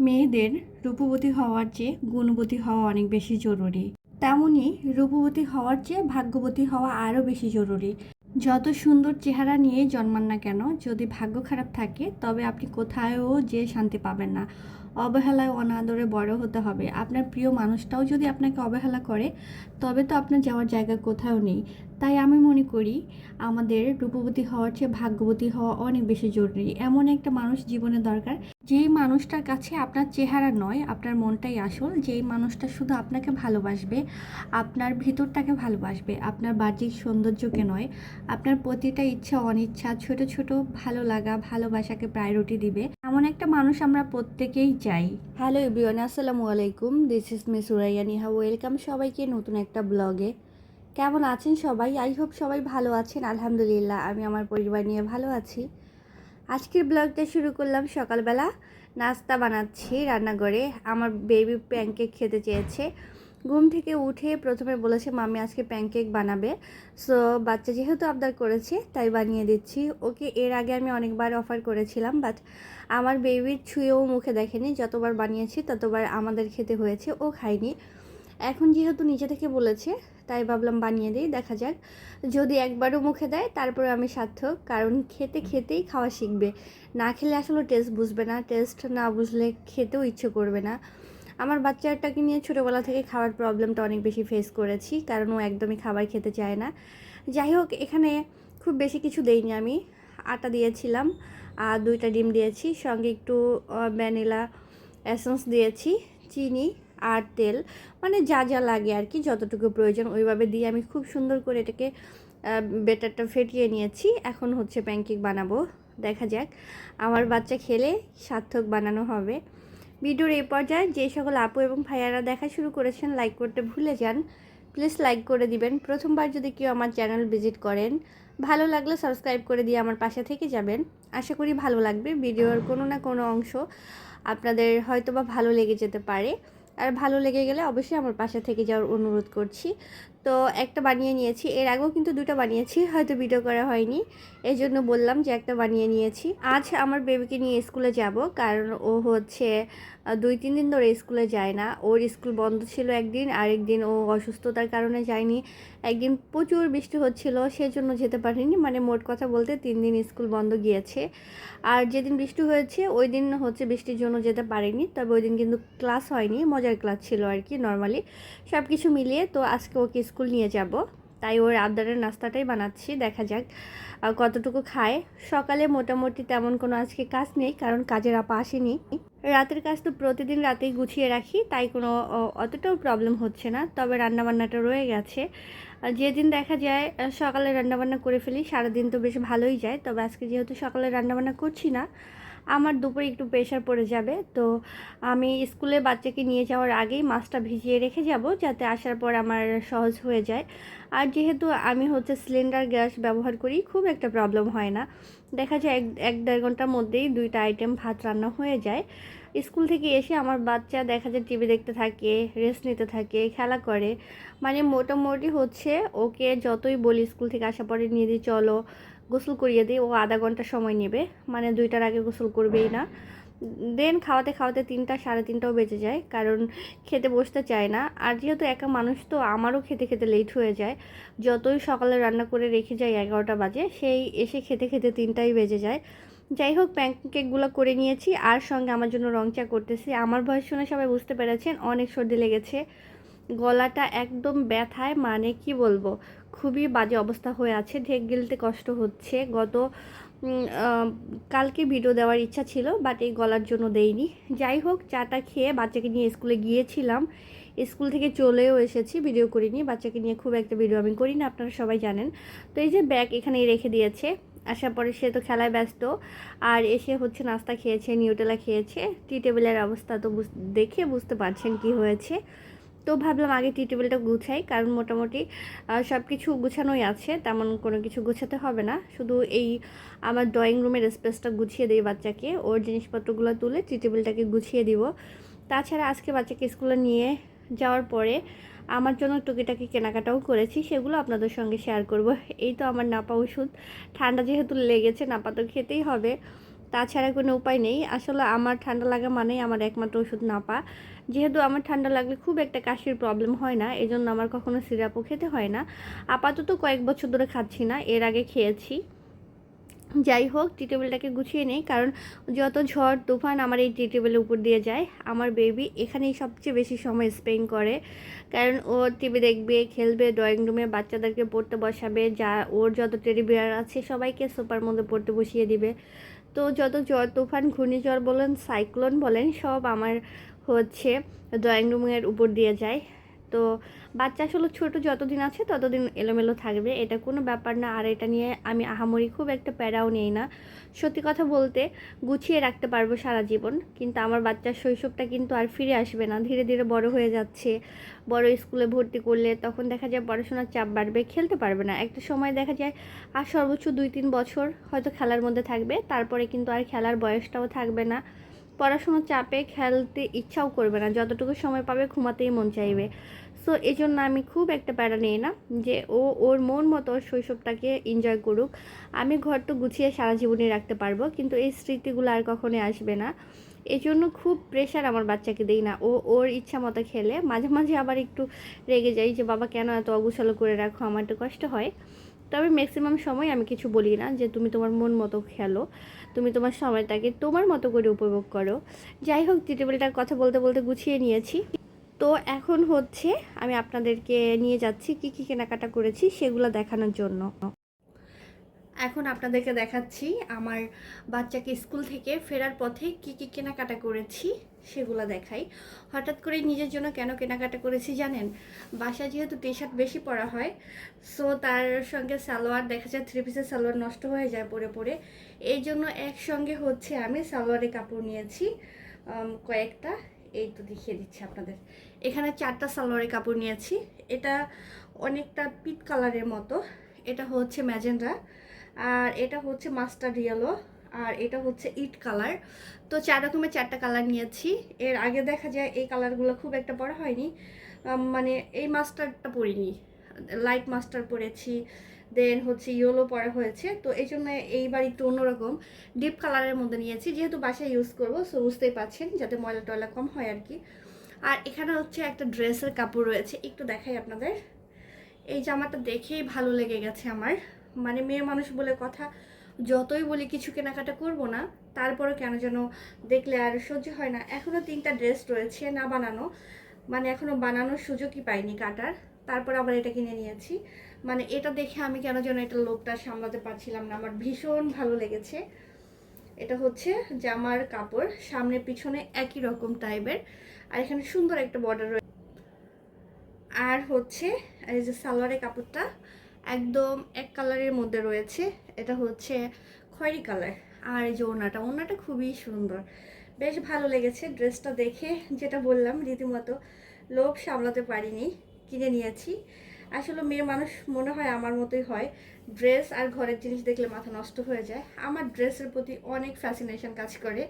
মেয়েদের রূপবতী হওয়ার চেয়ে গুণবতী হওয়া অনেক বেশি জরুরি। তেমনি রূপবতী হওয়ার চেয়ে ভাগ্যবতী হওয়া আরও বেশি জরুরি। যত সুন্দর চেহারা নিয়ে জন্মান না কেন, যদি ভাগ্য খারাপ থাকে তবে আপনি কোথায়ও যেয়ে শান্তি পাবেন না। অবহেলায় অনাদরে বড় হতে হবে। আপনার প্রিয় মানুষটাও যদি আপনাকে অবহেলা করে তবে তো আপনার যাওয়ার জায়গা কোথাও নেই। তাই আমি মনে করি আমাদের রূপবতী হওয়ার চেয়ে ভাগ্যবতী হওয়া অনেক বেশি জরুরি। এমন একটা মানুষ জীবনে দরকার, যেই মানুষটার কাছে আপনার চেহারা নয়, আপনার মনটাই আসল। যেই মানুষটা শুধু আপনাকে ভালোবাসবে, আপনার ভিতরটাকে ভালোবাসবে, আপনার বাহ্যিক সৌন্দর্যকে নয়, আপনার প্রতিটা ইচ্ছা অনিচ্ছা, ছোট ছোট ভালো লাগা ভালোবাসাকে প্রায়োরিটি দিবে। এমন একটা মানুষ আমরা প্রত্যেকেই চাই। হ্যালো এভরিওয়ান, আসসালামু আলাইকুম। This is miss Suraiya Niha. Welcome সবাইকে নতুন একটা ব্লগে। কেমন আছেন সবাই? আই হোপ সবাই ভালো আছেন। আলহামদুলিল্লাহ, আমি আমার পরিবার নিয়ে ভালো আছি। আজকের ব্লগটা শুরু করলাম সকালবেলা। নাস্তা বানাচ্ছি রান্নাঘরে। আমার বেবি প্যানকেক খেতে চেয়েছে। ঘুম থেকে উঠে প্রথমে বলেছে মাম্মি আজকে প্যানকেক বানাবে। সো বাচ্চা যেহেতু আবদার করেছে তাই বানিয়ে দিচ্ছি ওকে। এর আগে আমি অনেকবার অফার করেছিলাম, বাট আমার বেবির ছুঁয়েও মুখে দেখেনি। যতবার বানিয়েছি ততবার আমাদের খেতে হয়েছে, ও খায়নি। এখন যেহেতু নিজে থেকে বলেছে তাই ভাবলাম বানিয়ে দিই, দেখা যাক। যদি একবারও মুখে দেয় তারপরে আমি সার্থক, কারণ খেতে খেতেই খাওয়া শিখবে। না খেলে আসলে টেস্ট বুঝবে না, টেস্ট না বুঝলে খেতেও ইচ্ছে করবে না। আমার বাচ্চাটাকে নিয়ে ছোটোবেলা থেকে খাওয়ার প্রবলেমটা অনেক বেশি ফেস করেছি, কারণ ও একদমই খাবার খেতে চায় না। যাই হোক, এখানে খুব বেশি কিছু দেইনি আমি। আটা দিয়েছিলাম আর 2টা ডিম দিয়েছি, সঙ্গে একটু ভ্যানিলা এসেন্স দিয়েছি, চিনি আর তেল, মানে যা যা লাগে আর কি, যতটুকু প্রয়োজন ওইভাবে দিয়ে আমি খুব সুন্দর করে এটাকে বেটারটা ফেটিয়ে নিয়েছি। এখন হচ্ছে প্যানকেক বানাবো, দেখা যাক। আমার বাচ্চা খেলে সার্থক বানানো হবে। ভিডিওর এই পর্যায়ে যে সকল আপু এবং ভাইয়ারা দেখা শুরু করেছেন লাইক করতে ভুলে যান, প্লিজ লাইক করে দিবেন। প্রথমবার যদি কেউ আমার চ্যানেল ভিজিট করেন, ভালো লাগলে সাবস্ক্রাইব করে দিয়ে আমার পাশে থেকে যাবেন। আশা করি ভালো লাগবে। ভিডিওর কোনো না কোনো অংশ আপনাদের হয়তো বা ভালো লেগে যেতে পারে, আর ভালো লেগে গেলে অবশ্যই আমার পাশে থেকে যাওয়ার অনুরোধ করছি। তো একটা বানিয়ে নিয়েছি, এর আগেও কিন্তু 2টা বানিয়েছি, হয়তো ভিডিও করা হয়নি, এই জন্য বললাম যে একটা বানিয়ে নিয়েছি। আজ আমার বেবিকে নিয়ে স্কুলে যাব, কারণ ও হচ্ছে 2-3 দিন ধরে স্কুলে যায় না। ওর স্কুল বন্ধ ছিল একদিন, আরেকদিন ও অসুস্থতার কারণে যায়নি। একদিন প্রচুর বৃষ্টি হচ্ছিল, সেজন্য যেতে পারিনি। মানে মোট কথা বলতে 3 দিন স্কুল বন্ধ গিয়েছে। আর যেদিন বৃষ্টি হয়েছে ওই দিন হচ্ছে বৃষ্টির জন্য যেতে পারিনি, তবে ওই দিন কিন্তু ক্লাস হয়নি, মজার ক্লাস ছিল আর কি, নর্মালি সব কিছু মিলিয়ে। তো আজকে ওকে স্কুল নিয়ে যাব, তাই ওর আবদারের নাস্তাটাই বানাচ্ছি, দেখা যাক কতটুকু খায়। সকালে মোটামুটি তেমন কোনো আজকে কাজ নেই, কারণ কাজের আপা আসেনি। রাতের কাজ তো প্রতিদিন রাতেই গুছিয়ে রাখি, তাই কোনো অতটাও প্রবলেম হচ্ছে না। তবে রান্নাবান্নাটা রয়ে গেছে। যেদিন দেখা যায় সকালে রান্নাবান্না করে ফেলি, সারাদিন তো বেশ ভালোই যায়। তবে আজকে যেহেতু সকালে রান্নাবান্না করছি না, আমার দুপুরে একটু প্রেশার পড়ে যাবে। তো আমি স্কুলে বাচ্চাকে নিয়ে যাওয়ার আগেই মাছটা ভিজিয়ে রেখে যাব, যাতে আসার পর আমার সহজ হয়ে যায়। আর যেহেতু আমি হচ্ছে সিলিন্ডার গ্যাস ব্যবহার করি, খুব একটা প্রবলেম হয় না। দেখা যায় 1-1.5 ঘন্টার মধ্যেই 2টা আইটেম ভাত রান্না হয়ে যায়। স্কুল থেকে এসে আমার বাচ্চা দেখা যায় টিভি দেখতে থাকে, রেস্ট নিতে থাকে, খেলা করে। মানে মোটামুটি হচ্ছে ওকে যতই বলি স্কুল থেকে আসার পরে নিয়ে দিই, চলো গোসল করিয়ে দিই, ও আধা ঘন্টা সময় নেবে। মানে 2টার আগে গোসল করবেই না। দেন খাওয়াতে খাওয়াতে 3টা 3:30টাও বেজে যায়, কারণ খেতে বসতে চায় না। আর যেহেতু একা মানুষ, তো আমারও খেতে খেতে লেট হয়ে যায়। যতই সকালে রান্না করে রেখে যাই 11টা বাজে, সেই এসে খেতে খেতে 3টাই বেজে যায়। যাই হোক, প্যানকেকগুলো করে নিয়েছি, আর সঙ্গে আমার জন্য রং চা করতেছি। আমার ভয়েস শুনে সবাই বুঝতে পেরেছেন অনেক সর্দি লেগেছে, গলাটা একদম ব্যথায়, মানে কি বলবো, খুবই বাজে অবস্থা হয়ে আছে। ঢেক গিলতে কষ্ট হচ্ছে। কালকে ভিডিও দেওয়ার ইচ্ছা ছিল, বাট এই গলার জন্য দেইনি। যাই হোক, চাটা খেয়ে বাচ্চাকে নিয়ে স্কুলে গিয়েছিলাম। স্কুল থেকে চলেও এসেছি, ভিডিও করিনি। বাচ্চাকে নিয়ে খুব একটা ভিডিও আমি করি না, আপনারা সবাই জানেন। তো এই যে ব্যাগ এখানেই রেখে দিয়েছে। আসার পরে সে তো খেলায় ব্যস্ত, আর এসে হচ্ছে নাস্তা খেয়েছে, নিউটেলা খেয়েছে। টি টেবিলের অবস্থা তো দেখে বুঝতে পারছেন কি হয়েছে। তো ভাবলাম আগে টি টেবিলটা গুছাই, কারণ মোটামুটি সব কিছু গুছানোই আছে, তেমন কোনো কিছু গুছাতে হবে না। শুধু এই আমার ড্রয়িং রুমের স্পেসটা গুছিয়ে দিই, বাচ্চাকে ওর জিনিসপত্রগুলো তুলে টি টেবিলটাকে গুছিয়ে দিব। তাছাড়া আজকে বাচ্চাকে স্কুলে নিয়ে যাওয়ার পরে আমার জন্য টুকিটাকি কেনাকাটাও করেছি, সেগুলো আপনাদের সঙ্গে শেয়ার করব। এই তো আমার নাপা ওষুধ, ঠান্ডা যেহেতু লেগেছে নাপা তো খেতেই হবে। তাছাড়া কোনো উপায় নেই। আসলে আমার ঠান্ডা লাগা মানেই আমার একমাত্র ওষুধ নাপা। যেহেতু আমার ঠান্ডা লাগলে খুব একটা কাশির প্রবলেম হয় না, এজন্য আমার কখনো সিরাপও খেতে হয় না। আপাতত কয়েক বছর ধরে খাচ্ছি না, এর আগে খেয়েছি। যাই হোক, টি টেবিলটাকে গুছিয়ে নেই, কারণ যত ঝড় তুফান আমার এই টি টেবিলের উপর দিয়ে যায়। আমার বেবি এখানেই সবচেয়ে বেশি সময় স্পেন্ড করে, কারণ ও টিভি দেখবে, খেলবে, ড্রয়িং রুমে বাচ্চাদেরকে পড়তে বসাবে, যা ওর যত টেডি বিয়ার আছে সবাইকে সোফার মধ্যে পড়তে বসিয়ে দিবে। তো যত ঝড় তুফান, ঘূর্ণিঝড় বলেন, সাইক্লোন বলেন, সব আমার হচ্ছে ড্রয়িং রুমের উপর দিয়ে যায়। তো বাচ্চা আসলে ছোট যতদিন আছে ততদিন এলোমেলো থাকবে, এটা কোনো ব্যাপার না। আর এটা নিয়ে আমি আহামরি খুব একটা প্যারাও নেই না। সত্যি কথা বলতে গুছিয়ে রাখতে পারবো সারা জীবন, কিন্তু আমার বাচ্চার শৈশবটা কিন্তু আর ফিরে আসবে না। ধীরে ধীরে বড় হয়ে যাচ্ছে, বড় স্কুলে ভর্তি করলে তখন দেখা যায় পড়াশোনার চাপ বাড়বে, খেলতে পারবে না। একটা সময় দেখা যায় আর সর্বোচ্চ 2-3 বছর হয়তো খেলার মধ্যে থাকবে, তারপরে কিন্তু আর খেলার বয়সটাও থাকবে না। পড়াশোনার চাপে খেলতে ইচ্ছাও করবে না, যতটুকু সময় পাবে ঘুমাতেই মন চাইবে। সো এই জন্য আমি খুব একটা প্যারা নিই না, যে ও ওর মন মতো ওর শৈশবটাকে এনজয় করুক। আমি ঘর তো গুছিয়ে সারা জীবনই রাখতে পারবো, কিন্তু এই স্মৃতিগুলো আর কখনোই আসবে না। এই জন্য খুব প্রেশার আমার বাচ্চাকে দিই না। ও ওর ইচ্ছা মতো খেলে, মাঝে মাঝে আবার একটু রেগে যাই যে বাবা কেন এত অগুছালো করে রাখো, আমার একটু কষ্ট হয়। তবে ম্যাক্সিমাম সময় আমি কিছু বলি না, যে তুমি তোমার মন মতো খেলো, তুমি তোমার সময়টাকে তোমার মতো করে উপভোগ করো। যাই হোক, টি টেবিলটার কথা বলতে বলতে গুছিয়ে নিয়েছি। তো এখন হচ্ছে আমি আপনাদেরকে নিয়ে যাচ্ছি কি কি কেনাকাটা করেছি সেগুলো দেখানোর জন্য। এখন আপনাদেরকে দেখাচ্ছি আমার বাচ্চাকে স্কুল থেকে ফেরার পথে কি কি কেনাকাটা করেছি সেগুলো দেখাই। হঠাৎ করে নিজের জন্য কেন কেনাকাটা করেছি জানেন? বাসায় যেহেতু টি শার্ট বেশি পরা হয়, সো তার সঙ্গে সালোয়ার, দেখা যায় 3 পিসের সালোয়ার নষ্ট হয়ে যায় পরে পরে। এই জন্য একসঙ্গে হচ্ছে আমি সালোয়ারের কাপড় নিয়েছি কয়েকটা। এই তো দেখিয়ে দিচ্ছি আপনাদের। এখানে 4টা সালোয়ারের কাপড় নিয়েছি। এটা অনেকটা পিট কালারের মতো, এটা হচ্ছে ম্যাজেন্ডা, আর এটা হচ্ছে মাস্টার্ড ইয়েলো, আর এটা হচ্ছে ইট কালার। তো 4 রকমের 4টা কালার নিয়েছি। এর আগে দেখা যায় এই কালারগুলো খুব একটা পরা হয়নি, মানে এই মাস্টার্ডটা পরিনি, লাইট মাস্টার্ড পরেছি, দেন হচ্ছে ইয়েলো পরা হয়েছে। তো এই জন্য এইবার একটু অন্যরকম ডিপ কালারের মধ্যে নিয়েছি, যেহেতু বাসায় ইউজ করবো, সো বুঝতেই পারছেন, যাতে ময়লা টয়লা কম হয় আর কি। আর এখানে হচ্ছে একটা ড্রেসের কাপড় রয়েছে, একটু দেখাই আপনাদের। এই জামাটা দেখেই ভালো লেগে গেছে আমার। মানে মেয়ে মানুষ বলে কথা, যতই বলি কিছু কেনাকাটা করব না, তারপরে কেন যেন দেখলে আর সহ্য হয় না। এখনও 3টা ড্রেস রয়েছে না বানানো, মানে এখনও বানানোর সুযোগই পাইনি কাটার, তারপর আবার এটা কিনে নিয়েছি। মানে এটা দেখে আমি কেন যেন এটা লোভটা সামলাতে পারছিলাম না, আমার ভীষণ ভালো লেগেছে। এটা হচ্ছে জামার কাপড়, সামনে পিছনে একই রকম টাইপের, আর এখানে সুন্দর একটা বর্ডার রয়েছে। আর হচ্ছে এই যে সালোয়ারের কাপড়টা একদম এক কালারের মধ্যে রয়েছে, এটা হচ্ছে খয়েরি কালার। আর এই যে ওড়নাটা, ওড়নাটা খুবই সুন্দর, বেশ ভালো লেগেছে। ড্রেসটা দেখে যেটা বললাম, রীতিমতো লোভ সামলাতে পারিনি, কিনে নিয়েছি। আসলে মেয়ে মানুষ মনে হয় আমার মতোই হয়, ড্রেস আর ঘরের জিনিস দেখলে মাথা নষ্ট হয়ে যায়। আমার ড্রেসের প্রতি অনেক ফ্যাসিনেশন কাজ করে,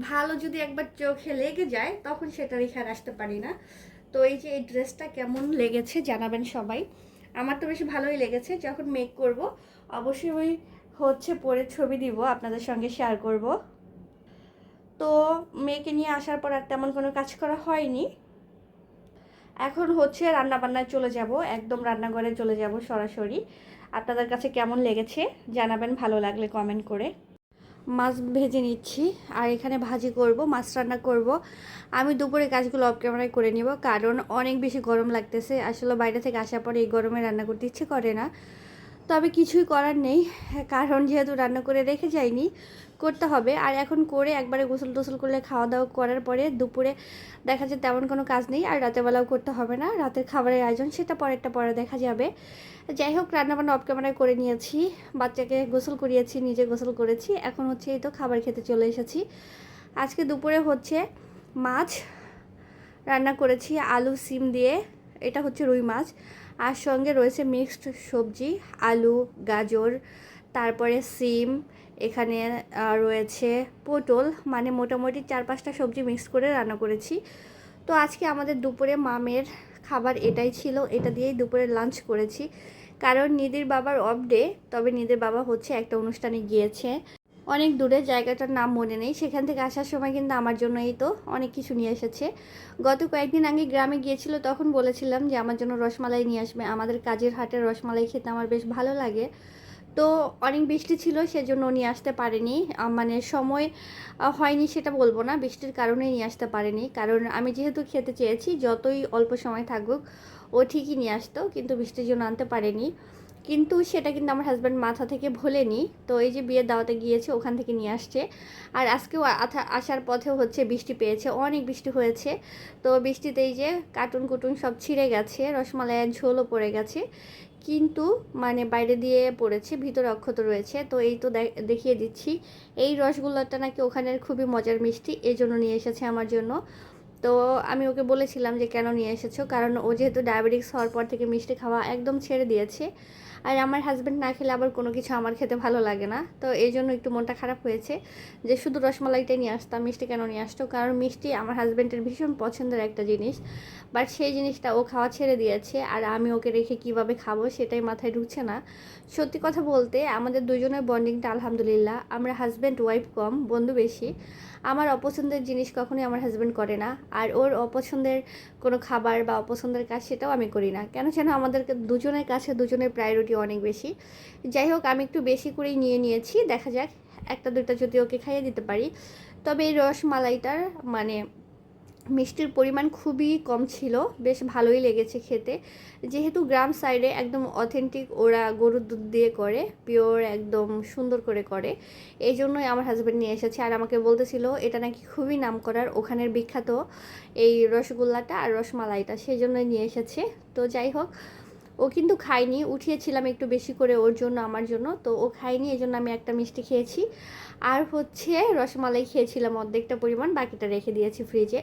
ভালো যদি একবার চোখে লেগে যায় তখন সেটা রেখে আর আসতে পারি না। তো এই যে এই ড্রেসটা কেমন লেগেছে জানাবেন সবাই। আমার তো বেশি ভালোই লেগেছে, যখন মেক করব অবশ্যই হচ্ছে পরে ছবি দিব, আপনাদের সঙ্গে শেয়ার করব। তো মেয়েকে নিয়ে আসার পর আর তেমন কোনো কাজ করা হয়নি। এখন হচ্ছে রান্না বান্নায় চলে যাব, একদম রান্নাঘরে চলে যাব সরাসরি। আপনাদের কাছে কেমন লেগেছে জানাবেন, ভালো লাগলে কমেন্ট করে। মাছ ভেজে নিচ্ছি, আর এখানে ভাজি করব, মাছ রান্না করব। আমি দুপুরে কাজগুলো অফ ক্যামেরায় করে নিব, কারণ অনেক বেশি গরম লাগতেছে। আসলে বাইরে থেকে আসার পরে এই গরমে রান্না করতে ইচ্ছে করে না, তবে কিছুই করার নেই, কারণ যেহেতু রান্না করে রেখে যাইনি, করতে হবে। আর এখন করে একবারে গোসল টোসল করলে, খাওয়া দাওয়া করার পরে দুপুরে দেখা যায় তেমন কোনো কাজ নেই, আর রাতেরবেলাও করতে হবে না। রাতের খাবারের আয়োজন সেটা পরেরটা পরে দেখা যাবে। যাই হোক, রান্নাবান্না অফ ক্যামেরায় করে নিয়েছি, বাচ্চাকে গোসল করিয়েছি, নিজে গোসল করেছি। এখন হচ্ছে এই তো খাবার খেতে চলে এসেছি। আজকে দুপুরে হচ্ছে মাছ রান্না করেছি আলু সিম দিয়ে, এটা হচ্ছে রুই মাছ। আর সঙ্গে রয়েছে মিক্সড সবজি, আলু, গাজর, তারপরে সিম, এখানে রয়েছে পটল, মানে মোটামুটি 4-5টা সবজি মিক্স করে রান্না করেছি। তো আজকে আমাদের দুপুরে মামের খাবার এটাই ছিল, এটা দিয়েই দুপুরে লাঞ্চ করেছি। কারণ নিধির বাবার অফ ডে, তবে নিধির বাবা হচ্ছে একটা অনুষ্ঠানে গিয়েছে। অনেক দূরে, জায়গাটার নাম মনে নেই। সেখান থেকে আসার সময় কিন্তু আমার জন্য এই তো অনেক কিছু নিয়ে এসেছে। গত কয়েকদিন আগে গ্রামে গিয়েছিল, তখন বলেছিলাম যে আমার জন্য রসমালাই নিয়ে আসবে। আমাদের কাজের হাটের রসমালাই খেতে আমার বেশ ভালো লাগে। তো অনেক বৃষ্টি ছিল, সেজন্য নিয়ে আসতে পারেনি। মানে সময় হয়নি সেটা বলবো না, বৃষ্টির কারণেই নিয়ে আসতে পারেনি। কারণ আমি যেহেতু খেতে চেয়েছি, যতই অল্প সময় থাকুক ও ঠিকই নিয়ে আসতো, কিন্তু বৃষ্টির জন্য আনতে পারেনি। কিন্তু সেটা কিন্তু আমার হাজব্যান্ড মাথা থেকে ভোলেনি। তো এই যে বিয়ের দাওয়াতে গিয়েছে, ওখান থেকে নিয়ে আসছে। আর আজকেও আসার পথেও হচ্ছে বৃষ্টি পেয়েছে, অনেক বৃষ্টি হয়েছে। তো বৃষ্টিতে এই যে কার্টুন কুটুন সব ছিঁড়ে গেছে, রসমালাইয়ের ঝোলও পড়ে গেছে, কিন্তু মানে বাইরে দিয়ে পড়েছে, ভিতরে অক্ষত রয়েছে। তো এই তো দেখিয়ে দিচ্ছি, এই রসগোল্লাটা নাকি ওখানের খুবই মজার মিষ্টি, এই জন্য নিয়ে এসেছে আমার জন্য। তো আমি ওকে বলেছিলাম যে কেন নিয়ে এসেছো, কারণ ও যেহেতু ডায়াবেটিক্স হওয়ার পর থেকে মিষ্টি খাওয়া একদম ছেড়ে দিয়েছে। আর আমার হাজব্যান্ড না খেলে আবার কোনো কিছু আমার খেতে ভালো লাগে না। তো এই জন্য একটু মনটা খারাপ হয়েছে যে শুধু রসমালাইটাই নিয়ে আসতাম, মিষ্টি কেন নিয়ে আসতো। কারণ মিষ্টি আমার হাজব্যান্ডের ভীষণ পছন্দের একটা জিনিস, বাট সেই জিনিসটা ও খাওয়া ছেড়ে দিয়েছে। আর আমি ওকে রেখে কিভাবে খাবো সেটাই মাথায় ঢুকছে না। সত্যি কথা বলতে আমাদের দুজনের বন্ডিংটা আলহামদুলিল্লাহ, আমরা হাজব্যান্ড ওয়াইফ কম, বন্ধু বেশি। আমার অপছন্দের জিনিস কখনোই আমার হাজব্যান্ড করে না, আর ওর অপছন্দের কোনো খাবার বা অপছন্দের কাজ সেটাও আমি করি না। কেন যেন আমাদেরকে দুজনের কাছে দুজনের প্রায়োরিটি অনেক বেশি। যাই হোক, আমি একটু বেশি করেই নিয়ে নিয়েছি, দেখা যাক একটা দুইটা যদি ওকে খাইয়ে দিতে পারি। তবে এই রসমালাইটার মানে মিষ্টির পরিমাণ খুবই কম ছিল, বেশ ভালোই লেগেছে খেতে। যেহেতু গ্রাম সাইডে একদম অথেন্টিক ওরা গরুর দুধ দিয়ে করে, পিওর একদম সুন্দর করে করে, এই জন্যই আমার হাজব্যান্ড নিয়ে এসেছে। আর আমাকে বলতেছিল এটা নাকি খুবই নাম করার, ওখানের বিখ্যাত এই রসগোল্লাটা আর রসমালাইটা, সেই জন্যই নিয়ে এসেছে। তো যাই হোক, ও কিন্তু খায়নি, উঠিয়েছিলাম একটু বেশি করে ওর জন্য আমার জন্য, তো ও খায়নি, এই জন্য আমি একটা মিষ্টি খেয়েছি। আর হচ্ছে রসমালাই খেয়েছিলাম অর্ধেকটা পরিমাণ, বাকিটা রেখে দিয়েছি ফ্রিজে।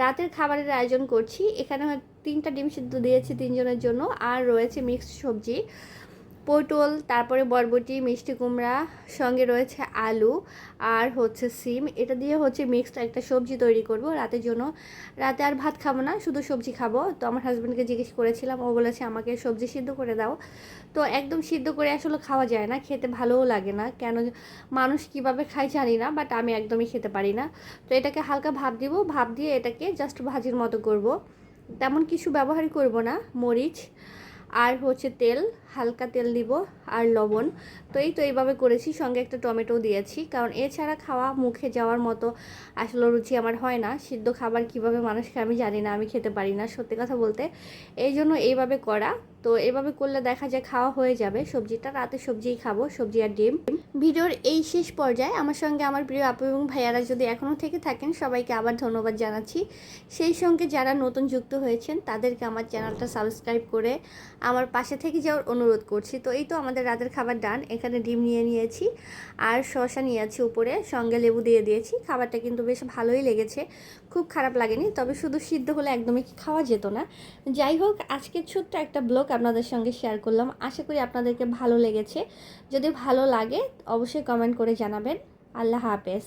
রাতের খাবারের আয়োজন করছি, এখানে 3টা ডিম সিদ্ধ দিয়েছি 3জনের জন্য, আর রয়েছে মিক্সড সবজি, পটল, তারপরে বরবটি, মিষ্টি কুমড়া, সঙ্গে রয়েছে আলু আর হচ্ছে সিম। এটা দিয়ে হচ্ছে মিক্সড একটা সবজি তৈরি করব রাতের জন্য। রাতে আর ভাত খাবো না, শুধু সবজি খাবো। তো আমার হাজব্যান্ডকে জিজ্ঞেস করেছিলাম, ও বলেছে আমাকে সবজি সিদ্ধ করে দাও। তো একদম সিদ্ধ করে আসলে খাওয়া যায় না, খেতে ভালোও লাগে না, কেন মানুষ কিভাবে খায় জানি না, বাট আমি একদমই খেতে পারি না। তো এটাকে হালকা ভাপ দিব, ভাপ দিয়ে এটাকে জাস্ট ভাজির মতো করব, তেমন কিছু ব্যবহারই করব না। মরিচ আর হচ্ছে তেল, হালকা তেল দিব, আর লবণ। তো এই তো এইভাবে করেছি, সঙ্গে একটা টমেটো দিয়েছি, কারণ এছাড়া খাওয়া মুখে যাওয়ার মতো আসলে রুচি আমার হয় না। সিদ্ধ খাবার কিভাবে মানুষকে আমি জানি না, আমি খেতে পারি না সত্যি কথা বলতে, এই জন্য এইভাবে করা। তো এইভাবে করলে দেখা যায় খাওয়া হয়ে যাবে সবজিটা, রাতে সবজিই খাবো, সবজি আর ডিম। ভিডিওর এই শেষ পর্যায়ে আমার সঙ্গে আমার প্রিয় আপু এবং ভাইয়ারা যদি এখনও থেকে থাকেন, সবাইকে আবার ধন্যবাদ জানাচ্ছি। সেই সঙ্গে যারা নতুন যুক্ত হয়েছেন তাদেরকে আমার চ্যানেলটা সাবস্ক্রাইব করে আমার পাশে থেকে যাওয়ার অনুরোধ করছি। তো এই তো আমাদের রাতের খাবার ডান, এখানে ডিম নিয়ে নিয়েছি আর শসা নিয়েছি উপরে, সঙ্গে লেবু দিয়ে দিয়েছি। খাবারটা কিন্তু বেশ ভালোই লেগেছে, খুব খারাপ লাগেনি, তবে শুধু সিদ্ধ হলে একদমই খাওয়া যেত না। যাই হোক, আজকে ছোট্ট একটা ব্লগ আপনাদের সঙ্গে শেয়ার করলাম, আশা করি আপনাদেরকে ভালো লেগেছে। যদি ভালো লাগে অবশ্যই কমেন্ট করে জানাবেন। আল্লাহ হাফেজ।